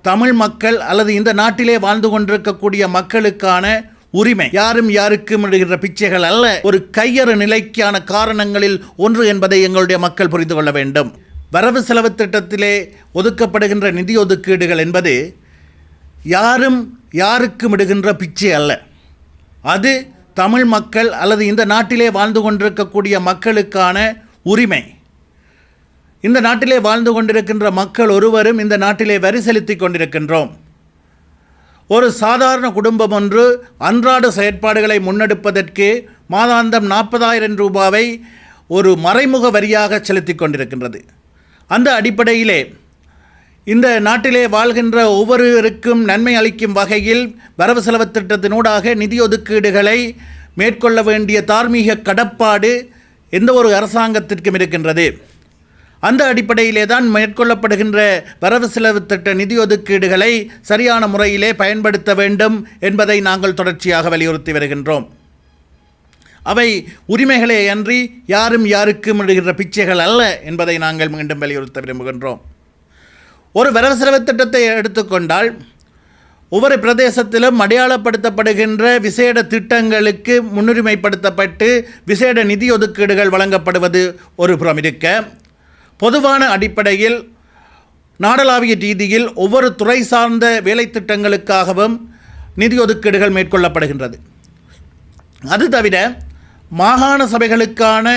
தமிழ் மக்கள் அல்லது இந்த நாட்டிலே வாழ்ந்து கொண்டிருக்கக்கூடிய மக்களுக்கான உரிமை. யாரும் யாருக்கும் இடுகின்ற பிச்சைகள் அல்ல, ஒரு கையறு நிலைக்கான காரணங்களில் ஒன்று என்பதை எங்களுடைய மக்கள் புரிந்து கொள்ள வேண்டும். வரவு செலவு திட்டத்திலே ஒதுக்கப்படுகின்ற நிதி ஒதுக்கீடுகள் என்பது யாரும் யாருக்கும் இடுகின்ற பிச்சை அல்ல. அது தமிழ் மக்கள் அல்லது இந்த நாட்டிலே வாழ்ந்து கொண்டிருக்கக்கூடிய மக்களுக்கான உரிமை. இந்த நாட்டிலே வாழ்ந்து கொண்டிருக்கின்ற மக்கள் ஒருவரும் இந்த நாட்டிலே வரி செலுத்தி கொண்டிருக்கின்றோம். ஒரு சாதாரண குடும்பம் ஒன்று அன்றாட செயற்பாடுகளை முன்னெடுப்பதற்கு மாதாந்தம் 40,000 ரூபாவை ஒரு மறைமுக வரியாக செலுத்தி கொண்டிருக்கின்றது. அந்த அடிப்படையிலே இந்த நாட்டிலே வாழ்கின்ற ஒவ்வொருவருக்கும் நன்மை அளிக்கும் வகையில் வரவு செலவு திட்டத்தினூடாக நிதி ஒதுக்கீடுகளை மேற்கொள்ள வேண்டிய தார்மீக கடப்பாடு எந்த ஒரு அரசாங்கத்திற்கும் இருக்கின்றது. அந்த அடிப்படையிலே தான் மேற்கொள்ளப்படுகின்ற வரவு செலவு திட்ட நிதி ஒதுக்கீடுகளை சரியான முறையிலே பயன்படுத்த வேண்டும் என்பதை நாங்கள் தொடர்ச்சியாக வலியுறுத்தி வருகின்றோம். அவை உரிமைகளே அன்றி யாரும் யாருக்கும் இடுகின்ற பிச்சைகள் அல்ல என்பதை நாங்கள் மீண்டும் வலியுறுத்த விரும்புகின்றோம். ஒரு வரவு செலவு திட்டத்தை எடுத்துக்கொண்டால் ஒவ்வொரு பிரதேசத்திலும் அடையாளப்படுத்தப்படுகின்ற விசேட திட்டங்களுக்கு முன்னுரிமைப்படுத்தப்பட்டு விசேட நிதி ஒதுக்கீடுகள் வழங்கப்படுவது ஒரு புறம் இருக்க, பொதுவான அடிப்படையில் நாடளாவிய ரீதியில் ஒவ்வொரு துறை சார்ந்த வேலை திட்டங்களுக்காகவும் நிதி ஒதுக்கீடுகள் மேற்கொள்ளப்படுகின்றது. அது தவிர மாகாண சபைகளுக்கான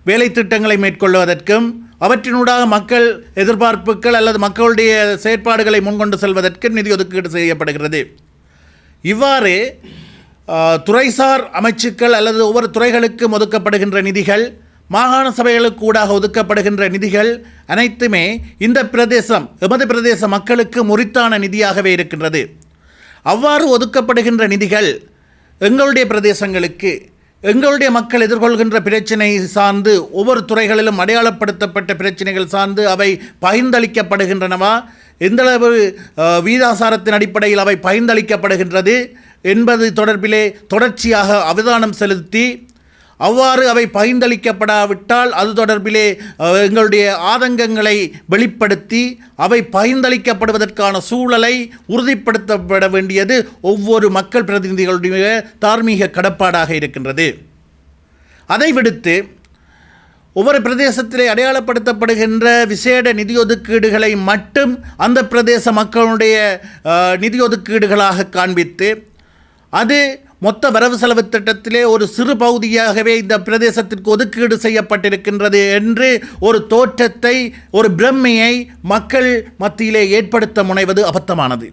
வேலை திட்டங்களை மேற்கொள்வதற்கும் அவற்றினூடாக மக்கள் எதிர்பார்ப்புகள் அல்லது மக்களுடைய செயற்பாடுகளை முன்கொண்டு செல்வதற்கு நிதி ஒதுக்கீடு செய்யப்படுகிறது. இவ்வாறு துறைசார் அமைச்சுக்கள் அல்லது ஒவ்வொரு துறைகளுக்கும் ஒதுக்கப்படுகின்ற நிதிகள், மாகாண சபைகளுக்கு ஊடாக ஒதுக்கப்படுகின்ற நிதிகள் அனைத்துமே இந்த பிரதேசம் எமது பிரதேச மக்களுக்கு முறித்தான நிதியாகவே இருக்கின்றது. அவ்வாறு ஒதுக்கப்படுகின்ற நிதிகள் எங்களுடைய பிரதேசங்களுக்கு எங்களுடைய மக்கள் எதிர்கொள்கின்ற பிரச்சினை சார்ந்து ஒவ்வொரு துறைகளிலும் அடையாளப்படுத்தப்பட்ட பிரச்சனைகள் சார்ந்து அவை பகிர்ந்தளிக்கப்படுகின்றனவா, எந்தளவு வீதாசாரத்தின் அடிப்படையில் அவை பகிர்ந்தளிக்கப்படுகின்றது என்பது தொடர்பிலே தொடர்ச்சியாக அவதானம் செலுத்தி, அவ்வாறு அவை பகிர்ந்தளிக்கப்படாவிட்டால் அது தொடர்பிலே எங்களுடைய ஆதங்கங்களை வெளிப்படுத்தி அவை பகிர்ந்தளிக்கப்படுவதற்கான சூழலை உறுதிப்படுத்தப்பட வேண்டியது ஒவ்வொரு மக்கள் பிரதிநிதிகளுடைய தார்மீக கடப்பாடாக இருக்கின்றது. அதை விடுத்து ஒவ்வொரு பிரதேசத்திலே அடையாளப்படுத்தப்படுகின்ற விசேட நிதி ஒதுக்கீடுகளை மட்டும் அந்த பிரதேச மக்களுடைய நிதி ஒதுக்கீடுகளாக காண்பித்து அது மொத்த வரவு செலவு திட்டத்திலே ஒரு சிறு பகுதியாகவே இந்த பிரதேசத்திற்கு ஒதுக்கீடு செய்யப்பட்டிருக்கின்றது என்று ஒரு தோற்றத்தை, ஒரு பிரமையை மக்கள் மத்தியிலே ஏற்படுத்த முனைவது அபத்தமானது.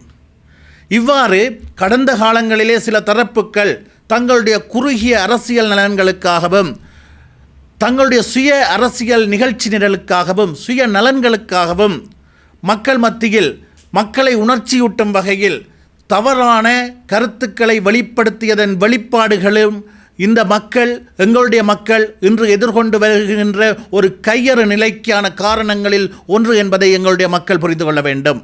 இவ்வாறு கடந்த காலங்களிலே சில தரப்புக்கள் தங்களுடைய குறுகிய அரசியல் நலன்களுக்காகவும் தங்களுடைய சுய அரசியல் நிகழ்ச்சி நிரலுக்காகவும் சுய நலன்களுக்காகவும் மக்கள் மத்தியில் மக்களை உணர்ச்சியூட்டும் வகையில் தவறான கருத்துக்களை வெளிப்படுத்தியதன் வெளிப்பாடுகளும் இந்த மக்கள், எங்களுடைய மக்கள் இன்று எதிர்கொண்டு வருகின்ற ஒரு கையறு நிலைக்கான காரணங்களில் ஒன்று என்பதை எங்களுடைய மக்கள் புரிந்து கொள்ள வேண்டும்.